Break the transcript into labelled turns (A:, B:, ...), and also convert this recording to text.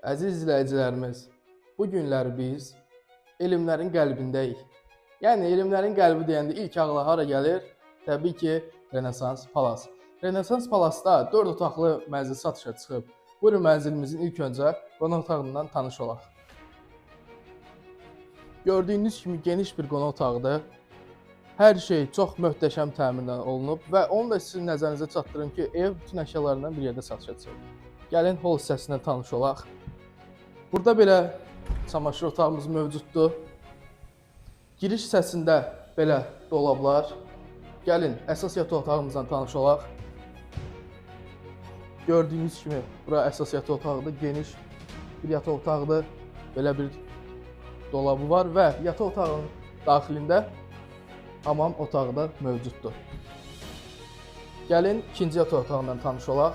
A: Əziz izləyicilərimiz, bu günlər biz elmlərin qəlbindəyik. Yəni elmlərin qəlbi deyəndə ilk ağla hara gəlir? Təbii ki, Renesans Palas. Renesans Palasda 4 otaqlı mənzil satışa çıxıb. Buyurun mənzilimizin ilk öncə qonaq otağından tanış olaq. Gördüyünüz kimi geniş bir qonaq otağıdır. Hər şey çox möhtəşəm təminat olunub və onu da sizin nəzərinizə çatdırım ki, ev bütün əşyalarından bir yerdə satışa çıxıb. Gəlin hol hissəsindən tanış olaq. Burada belə çamaşır otağımız mövcuddur. Giriş hissəsində belə dolablar. Gəlin əsas yataq otağımızdan tanış olaq. Gördüyünüz kimi bura əsas yataq otağıdır. Geniş bir yataq otağıdır. Belə bir dolabı var və yataq otağının daxilində hamam otağı da mövcuddur. Gəlin ikinci yataq otağından tanış olaq.